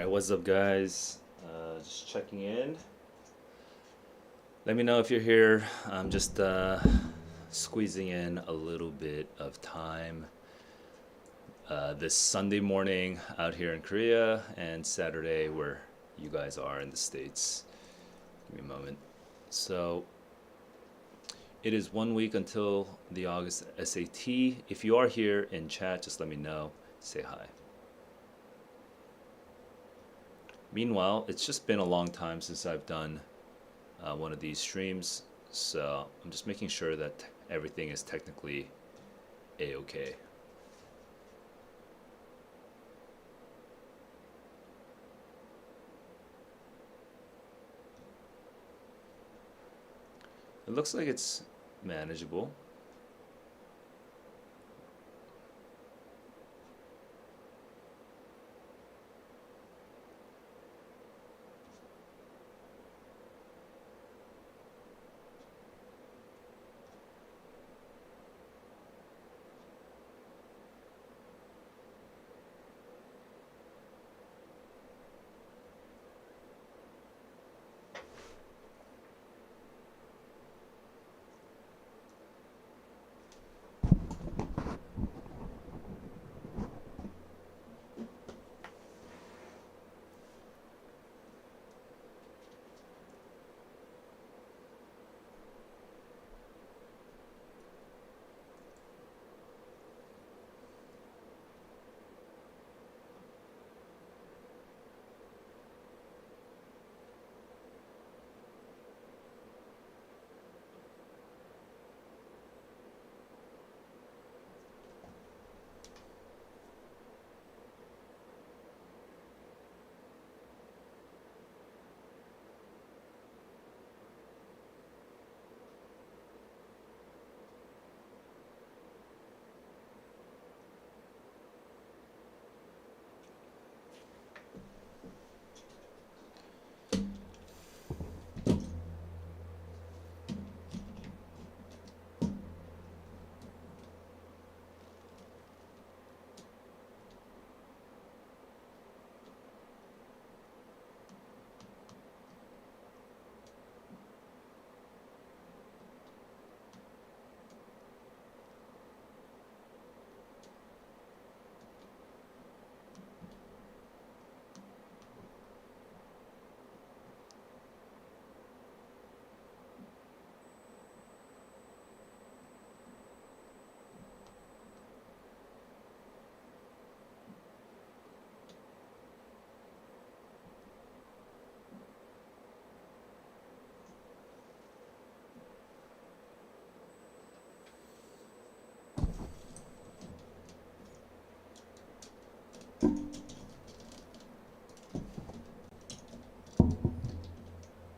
Alright, what's up, guys? Just checking in. Let me know if you're here. I'm just squeezing in a little bit of time this Sunday morning out here in Korea and Saturday where you guys are in the States. Give me a moment. So, it is 1 week until the August SAT. If you are here in chat, just let me know. Say hi. Meanwhile, it's just been a long time since I've done one of these streams, so I'm just making sure that everything is technically a-okay. It looks like it's manageable.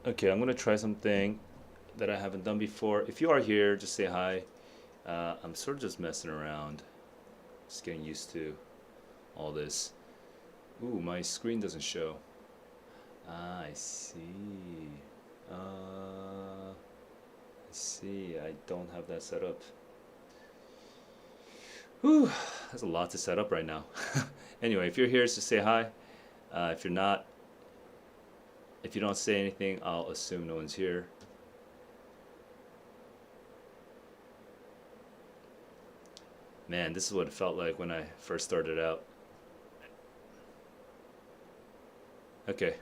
Okay, I'm gonna try something that I haven't done before. If you are here, just say hi. I'm sort of just messing around, just getting used to all this. Ooh, my screen doesn't show. Ah, I see. I see. I don't have that set up. Whew, that's a lot to set up right now. Anyway, if you're here, just say hi. If you're not, if you don't say anything, I'll assume no one's here. Man, this is what it felt like when I first started out. Okay.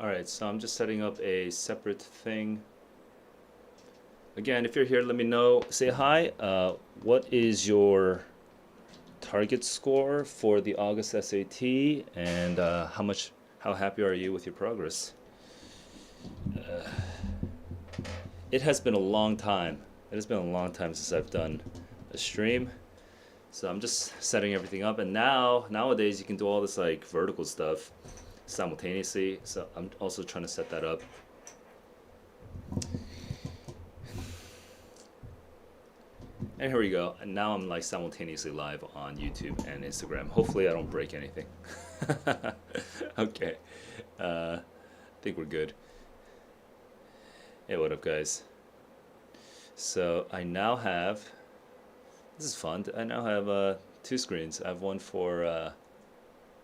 Alright, so I'm just setting up a separate thing. Again, if you're here, let me know. Say hi. What is your target score for the August SAT, and how happy are you with your progress? It has been a long time. It has been a long time since I've done a stream. So I'm just setting everything up, and nowadays you can do all this like vertical stuff simultaneously. So I'm also trying to set that up. And here we go. And now I'm like simultaneously live on YouTube and Instagram. Hopefully I don't break anything. Okay. I think we're good. Hey, what up, guys? So I now have, this is fun. I now have 2 screens. I have one for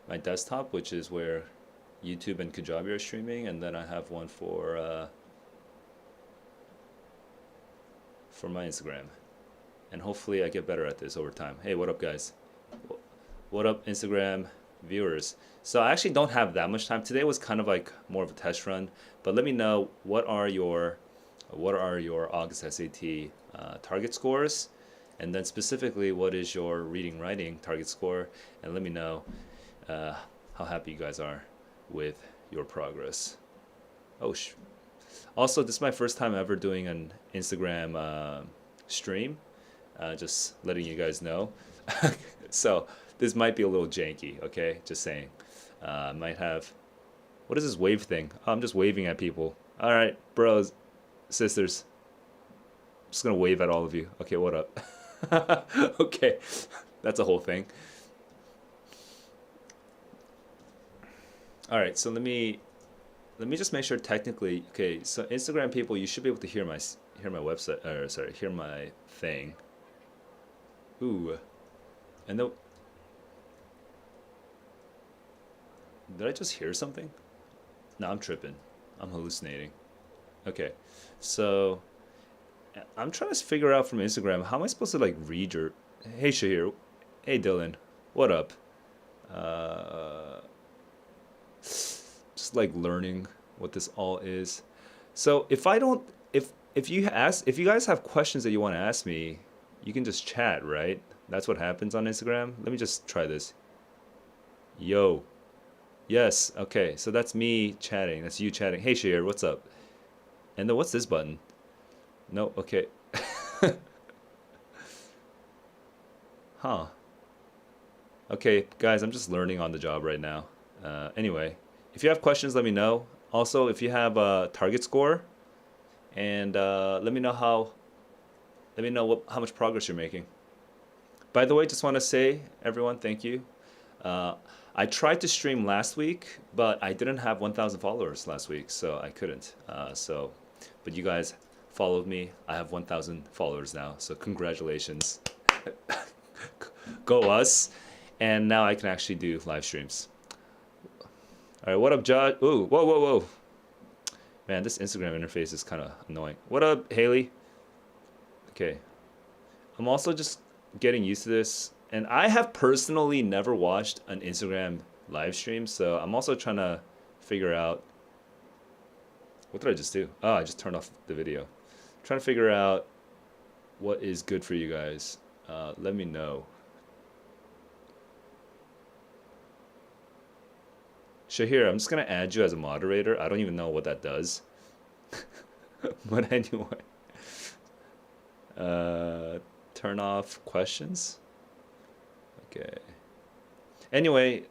my desktop, which is where YouTube and Kajabi are streaming, and then I have one for my Instagram. And hopefully I get better at this over time. Hey, what up, guys? What up, Instagram viewers? So I actually don't have that much time. Today was kind of like more of a test run, but let me know what are your August SAT target scores, and then specifically what is your reading writing target score, and let me know how happy you guys are with your progress. Also, this is my first time ever doing an Instagram stream. Just letting you guys know. So this might be a little janky, okay? Just saying. Might have, what is this wave thing? Oh, I'm just waving at people. All right, bros, sisters. I'm just gonna wave at all of you. Okay, what up? Okay, that's a whole thing. All right, so let me just make sure technically. Okay, so Instagram people, you should be able to hear my website, or sorry, hear my thing. Ooh, and did I just hear something? No, I'm tripping. I'm hallucinating. Okay, so I'm trying to figure out from Instagram, how am I supposed to like read your, hey Shahir, hey Dylan, what up? Just like learning what this all is. So if you guys have questions that you want to ask me, you can just chat, right? That's what happens on Instagram. Let me just try this. Yo. Yes, okay, so that's me chatting. That's you chatting. Hey, Shahir, what's up? And then what's this button? No, okay. Huh. Okay, guys, I'm just learning on the job right now. Anyway, if you have questions, let me know. Also, if you have a target score, and let me know how much progress you're making. By the way, just want to say, everyone, thank you. I tried to stream last week, but I didn't have 1,000 followers last week, so I couldn't. But you guys followed me. I have 1,000 followers now, so congratulations. Go us. And now I can actually do live streams. All right, what up, Josh? Ooh, whoa. Man, this Instagram interface is kind of annoying. What up, Haley? Okay. I'm also just getting used to this. And I have personally never watched an Instagram live stream, so I'm also trying to figure out, what did I just do? Oh, I just turned off the video. I'm trying to figure out what is good for you guys. Let me know. Shahir, I'm just gonna add you as a moderator. I don't even know what that does. But anyway. Turn off questions. Okay. Anyway,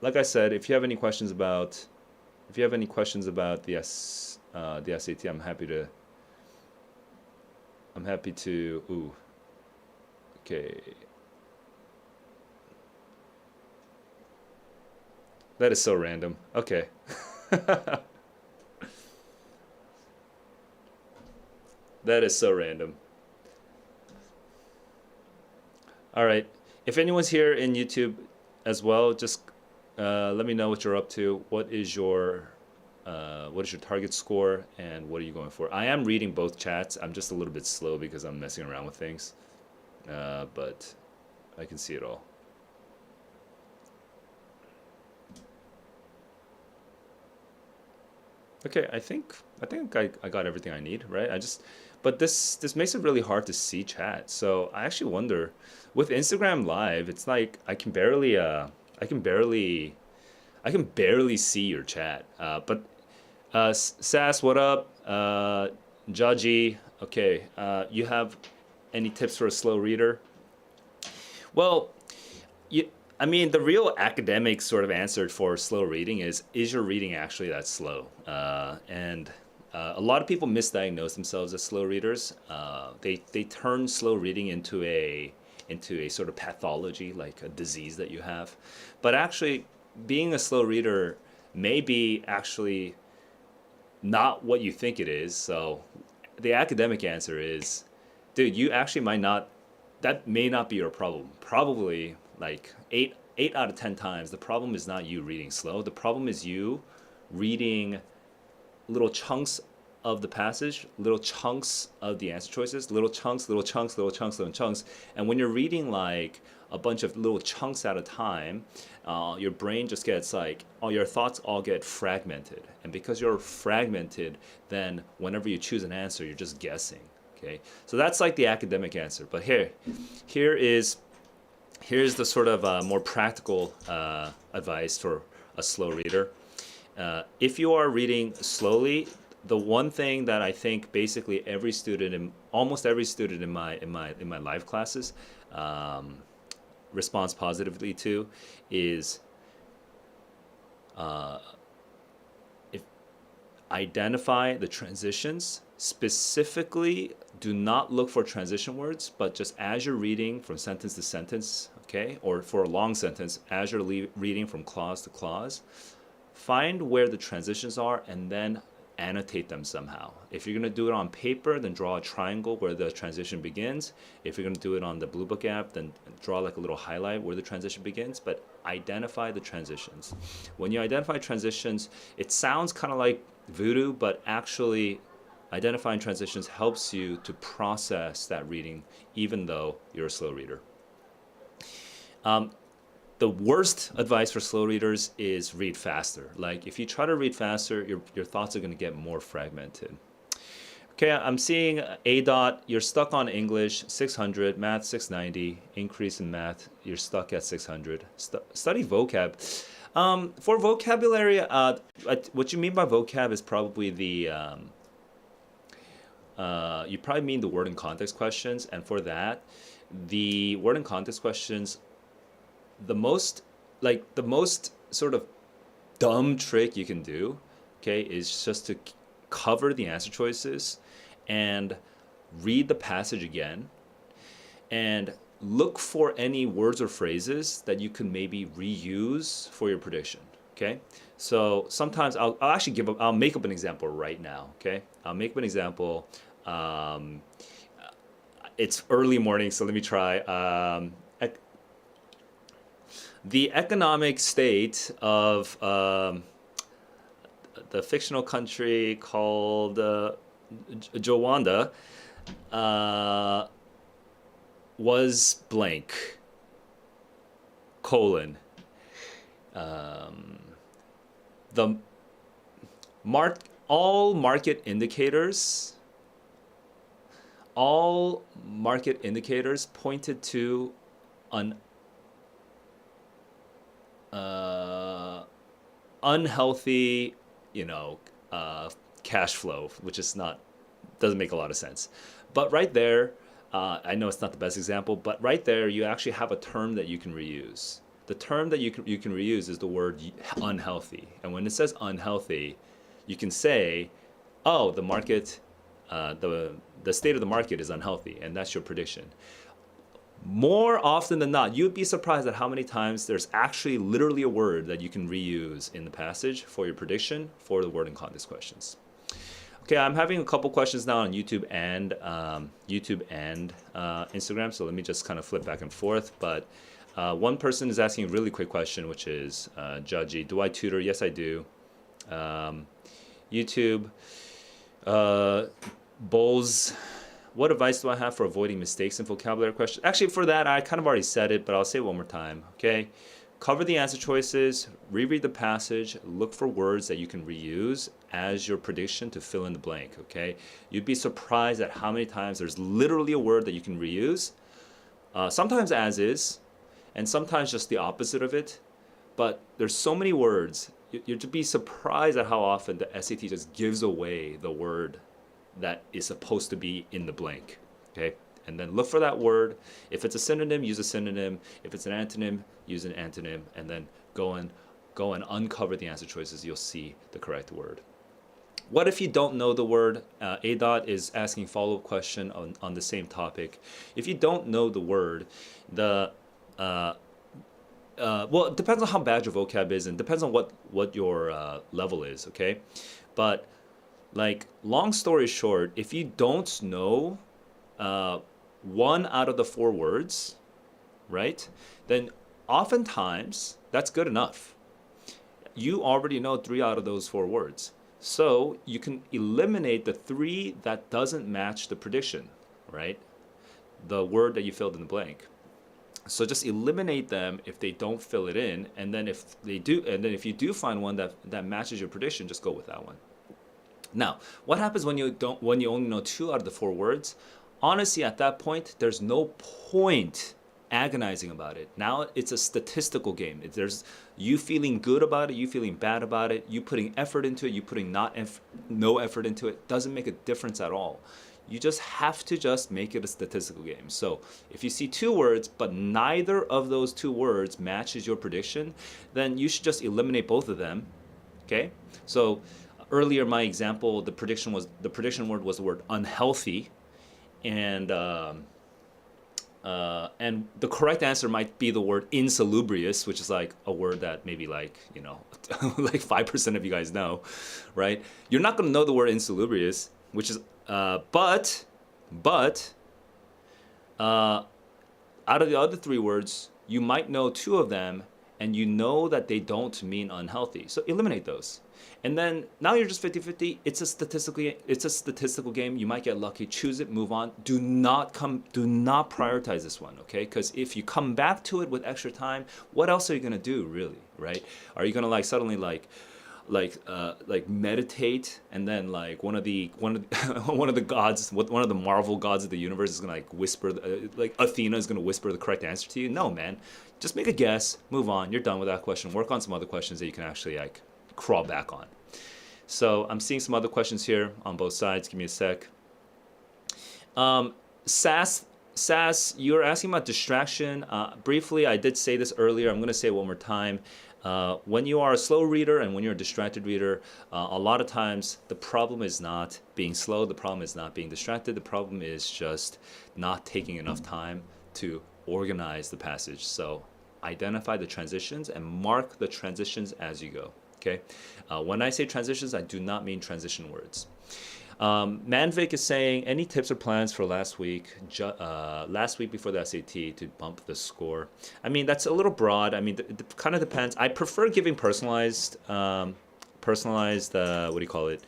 like I said, if you have any questions about the SAT, I'm happy to. Ooh. Okay. That is so random. Okay. That is so random. All right. If anyone's here in YouTube as well, just let me know what you're up to. What is your target score, and what are you going for? I am reading both chats. I'm just a little bit slow because I'm messing around with things, but I can see it all. Okay, I got everything I need, right? But this makes it really hard to see chat. So I actually wonder, with Instagram Live, it's like I can barely I can barely see your chat. But Sass, what up? Jaji, okay. You have any tips for a slow reader? Well, you, I mean, the real academic sort of answer for slow reading is your reading actually that slow? And a lot of people misdiagnose themselves as slow readers. They turn slow reading into a sort of pathology, like a disease that you have. But actually, being a slow reader may be actually not what you think it is. So the academic answer is, dude, you actually might not, that may not be your problem. Probably like eight out of 10 times, the problem is not you reading slow. The problem is you reading little chunks of the passage, little chunks of the answer choices, little chunks, little chunks, little chunks, little chunks. And when you're reading like a bunch of little chunks at a time, your brain just gets like, all your thoughts all get fragmented. And because you're fragmented, then whenever you choose an answer, you're just guessing. Okay, so that's like the academic answer. But here's the sort of more practical advice for a slow reader. If you are reading slowly, the one thing that I think basically almost every student in my live classes responds positively to is if identify the transitions. Specifically, do not look for transition words, but just as you're reading from sentence to sentence, okay, or for a long sentence, as you're reading from clause to clause, find where the transitions are and then annotate them somehow. If you're going to do it on paper, then draw a triangle where the transition begins. If you're going to do it on the Blue Book app, then draw like a little highlight where the transition begins, but identify the transitions. When you identify transitions, it sounds kind of like voodoo, but actually identifying transitions helps you to process that reading even though you're a slow reader. The worst advice for slow readers is read faster. Like if you try to read faster, your thoughts are going to get more fragmented. Okay, I'm seeing A dot, you're stuck on English 600, math 690, increase in math, you're stuck at 600. Study vocab. For vocabulary, what you mean by vocab is probably the you probably mean the word and context questions, and for that, the word and context questions, the most sort of dumb trick you can do, okay, is just to cover the answer choices and read the passage again and look for any words or phrases that you can maybe reuse for your prediction. Okay, so sometimes I'll make up an example right now. Okay, I'll make up an example. It's early morning, so let me try. The economic state of the fictional country called Jowanda was blank, colon. The all market indicators pointed to an unhealthy, cash flow, which is doesn't make a lot of sense. But right there, I know it's not the best example, but right there you actually have a term that you can reuse. The term that you can reuse is the word unhealthy. And when it says unhealthy, you can say, oh, the market, the state of the market is unhealthy, and that's your prediction. More often than not, you'd be surprised at how many times there's actually literally a word that you can reuse in the passage for your prediction for the word and context questions. Okay, I'm having a couple questions now on YouTube and Instagram, so let me just kind of flip back and forth. But one person is asking a really quick question, which is, Judgy, do I tutor? Yes, I do. YouTube, Bowles, what advice do I have for avoiding mistakes in vocabulary questions? Actually, for that, I kind of already said it, but I'll say it one more time, okay? cover the answer choices, reread the passage, look for words that you can reuse as your prediction to fill in the blank, okay? You'd be surprised at how many times there's literally a word that you can reuse, sometimes as is, and sometimes just the opposite of it. But there's so many words, you'd be surprised at how often the SAT just gives away the word that is supposed to be in the blank, okay? And then look for that word. If it's a synonym, use a synonym. If it's an antonym, use an antonym. And then go and uncover the answer choices. You'll see the correct word. What if you don't know the word? ADOT is asking follow-up question on the same topic. If you don't know the word, well, it depends on how bad your vocab is, and depends on what your level is, okay? But like, long story short, if you don't know 1 out of the 4 words, right, then oftentimes that's good enough. You already know 3 out of those 4 words. So you can eliminate the 3 that doesn't match the prediction, right? The word that you filled in the blank. So just eliminate them if they don't fill it in, and then if they do, and then if you do find one that matches your prediction, just go with that one. Now, what happens when you only know 2 out of the 4 words? Honestly, at that point, there's no point agonizing about it. Now it's a statistical game. There's you feeling good about it, you feeling bad about it, you putting effort into it, you putting no effort into it, doesn't make a difference at all. You just have to just make it a statistical game. So if you see 2 words, but neither of those 2 words matches your prediction, then you should just eliminate both of them, okay? So earlier, my example, the prediction word was the word unhealthy, and the correct answer might be the word insalubrious, which is like a word that maybe like, you know, like 5% of you guys know, right? You're not going to know the word insalubrious, which is, but out of the other 3 words, you might know 2 of them, and you know that they don't mean unhealthy. So eliminate those. And then now you're just 50-50. It's a statistical game. You might get lucky. Choose it, move on. Do not prioritize this one, okay? Because if you come back to it with extra time, what else are you gonna do, really, right? Are you gonna like suddenly like meditate, and then like one of the gods, one of the Marvel gods of the universe is gonna like whisper, like Athena is gonna whisper the correct answer to you? No, man. Just make a guess, move on. You're done with that question. Work on some other questions that you can actually like crawl back on. So I'm seeing some other questions here on both sides. Give me a sec. Sass, you're asking about distraction. Briefly, I did say this earlier. I'm going to say it one more time. When you are a slow reader and when you're a distracted reader, a lot of times the problem is not being slow. The problem is not being distracted. The problem is just not taking enough time to organize the passage. So identify the transitions and mark the transitions as you go. Okay. When I say transitions, I do not mean transition words. Manvik is saying, any tips or plans for last week before the SAT to bump the score? I mean, that's a little broad. I mean, it kind of depends. I prefer giving personalized, what do you call it,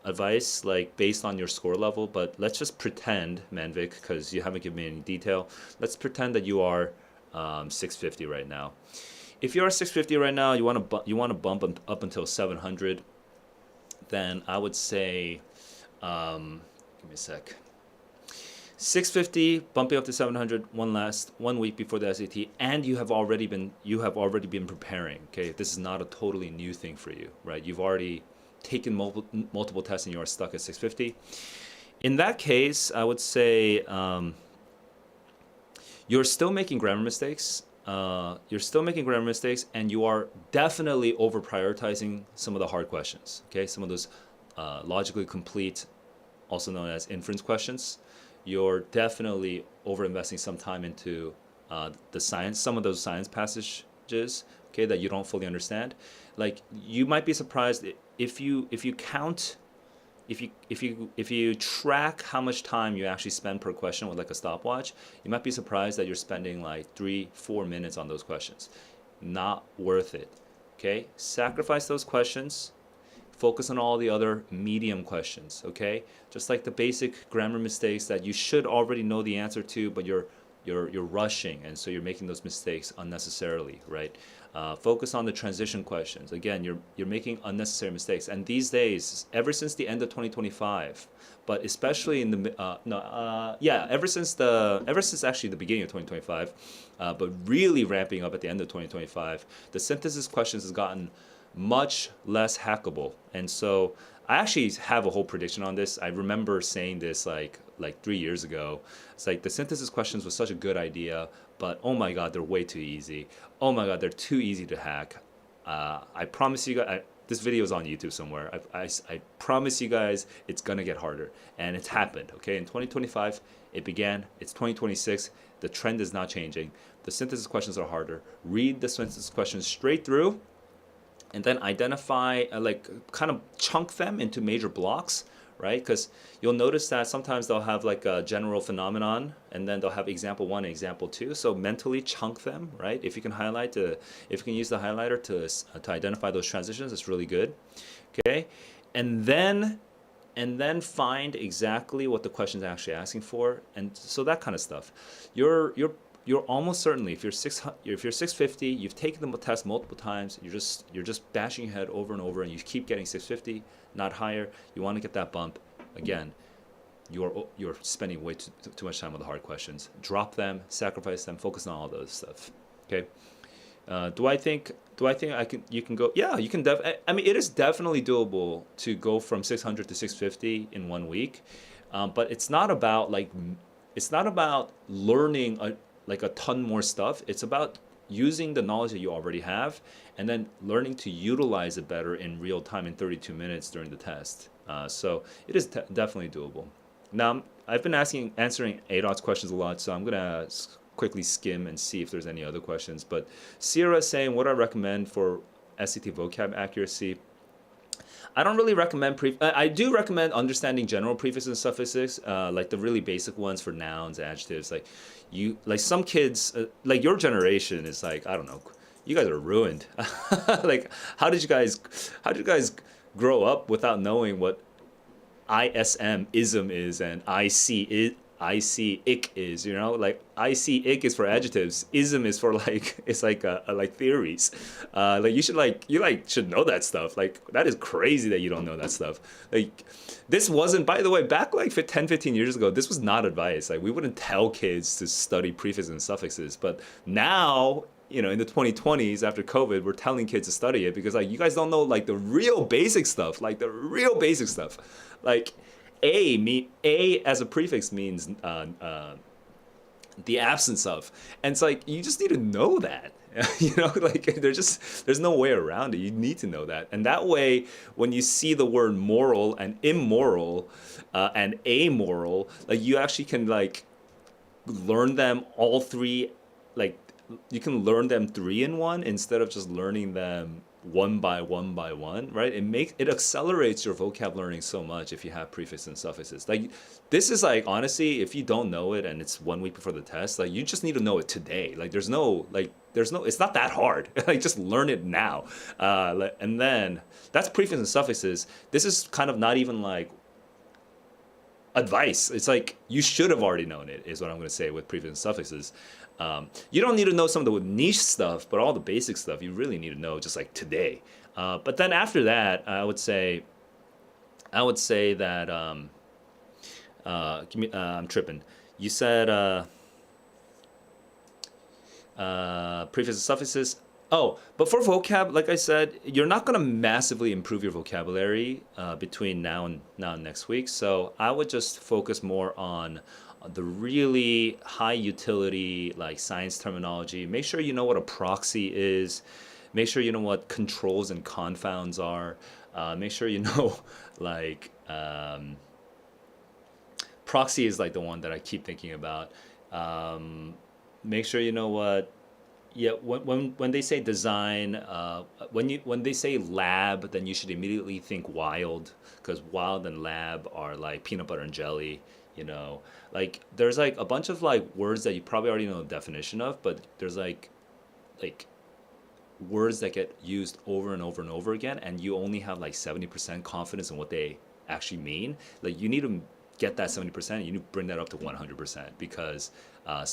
advice, like based on your score level. But let's just pretend, Manvik, because you haven't given me any detail. Let's pretend that you are 650 right now. If you're 650 right now, you want to bump up until 700, then I would say, give me a sec. 650 bumping up to 700 one week before the SAT, and you have already been preparing. Okay, this is not a totally new thing for you, right? You've already taken multiple tests and you are stuck at 650. In that case, I would say you're still making grammar mistakes. And you are definitely over prioritizing some of the hard questions. Okay, some of those logically complete, also known as inference questions. You're definitely over investing some time into some of those science passages, okay, that you don't fully understand. Like, you might be surprised if you track how much time you actually spend per question with like a stopwatch, you might be surprised that you're spending like 3-4 minutes on those questions. Not worth it. Okay, sacrifice those questions. Focus on all the other medium questions. Okay, just like the basic grammar mistakes that you should already know the answer to, but you're rushing, and so you're making those mistakes unnecessarily, right? Focus on the transition questions. Again, you're making unnecessary mistakes. And these days, ever since the end of 2025, but especially in the ever since actually the beginning of 2025, but really ramping up at the end of 2025, the synthesis questions has gotten much less hackable. And so I actually have a whole prediction on this. I remember saying this like 3 years ago. It's like the synthesis questions was such a good idea, but oh my God, they're way too easy. Oh my God, they're too easy to hack. I promise you guys, this video is on YouTube somewhere. I promise you guys it's gonna get harder. And it's happened, okay? In 2025, it began. It's 2026. The trend is not changing. The synthesis questions are harder. Read the synthesis questions straight through, and then identify, kind of chunk them into major blocks, right? Because you'll notice that sometimes they'll have like a general phenomenon, and then they'll have example 1 and example 2. So mentally chunk them, right? If you can use the highlighter to identify those transitions, it's really good. Okay, and then find exactly what the question is actually asking for, and so that kind of stuff. You're almost certainly, if you're 650, you've taken the test multiple times, you're just bashing your head over and over, and you keep getting 650, not higher. You want to get that bump. Again, you're spending way too much time on the hard questions. Drop them, sacrifice them, focus on all those stuff. Okay. Do I think you can go? Yeah, you can. I mean, it is definitely doable to go from 600 to 650 in 1 week, but it's not about learning a ton more stuff. It's about using the knowledge that you already have, and then learning to utilize it better in real time in 32 minutes during the test. So it is definitely doable. Now, I've been answering ADOT's questions a lot, so I'm gonna quickly skim and see if there's any other questions. But Sierra is saying, what do I recommend for SAT vocab accuracy? I don't really recommend I do recommend understanding general prefixes and suffixes, like the really basic ones for nouns, adjectives. Like some kids, like your generation is like, I don't know, you guys are ruined. Like, how did you guys grow up without knowing what ism is and ic is, you know? Like ic is for adjectives, ism is for like theories. You should know that stuff. Like, that is crazy that you don't know that stuff. Like, this wasn't, by the way, back like 10-15 years ago, this was not advice. Like, we wouldn't tell kids to study prefixes and suffixes, but now, you know, in the 2020s after COVID, we're telling kids to study it because, like, you guys don't know like the real basic stuff. Like A as a prefix means the absence of, and it's like you just need to know that. You know, like there's no way around it. You need to know that, and that way, when you see the word moral and immoral and amoral, like you actually can like learn them all three. Like you can learn them 3 in 1 instead of just learning them one by one, right? It accelerates your vocab learning so much if you have prefixes and suffixes. Like, this is like, honestly, if you don't know it and it's 1 week before the test, like you just need to know it today. Like there's no, it's not that hard. Like, just learn it now. And then that's prefixes and suffixes. This is kind of not even like advice. It's like you should have already known it, is what I'm going to say with prefixes and suffixes. You don't need to know some of the niche stuff, but all the basic stuff you really need to know just like today. But then after that, I would say that I'm tripping. You said prefixes and suffixes. Oh, but for vocab, like I said, you're not going to massively improve your vocabulary between now and next week. So I would just focus more on the really high utility, like science terminology. Make sure you know what a proxy is. Make sure you know what controls and confounds are. Make sure you know, like, proxy is like the one that I keep thinking about. Make sure you know what. Yeah, when they say design, when they say lab, then you should immediately think wild, because wild and lab are like peanut butter and jelly. You know, like there's like a bunch of like words that you probably already know the definition of, but there's like words that get used over and over and over again, and you only have like 70% confidence in what they actually mean. Like, you need to get that 70%, you need to bring that up to 100%, because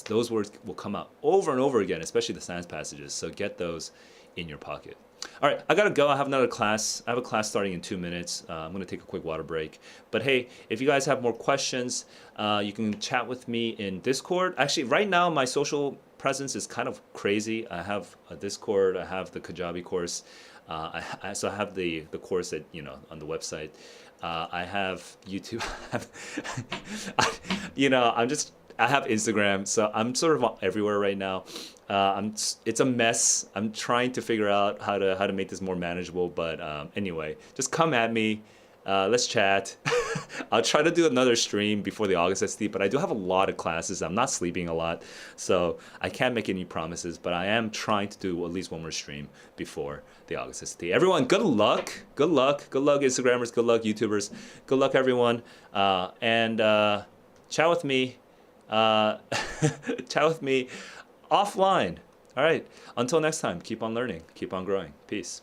those words will come out over and over again, especially the science passages. So get those in your pocket. All right, I gotta go. I have another class. I have a class starting in 2 minutes. I'm gonna take a quick water break. But hey, if you guys have more questions, you can chat with me in Discord. Actually, right now my social presence is kind of crazy. I have a Discord. I have the Kajabi course. So I have the course that on the website. I have YouTube. I have Instagram, so I'm sort of everywhere right now. It's a mess. I'm trying to figure out how to make this more manageable. But anyway, just come at me. Let's chat. I'll try to do another stream before the August ST, but I do have a lot of classes. I'm not sleeping a lot, so I can't make any promises, but I am trying to do at least one more stream before the August ST. Everyone, good luck. Good luck. Good luck, Instagrammers. Good luck, YouTubers. Good luck, everyone. And chat with me. Chat with me offline. All right. Until next time, keep on learning. Keep on growing. Peace.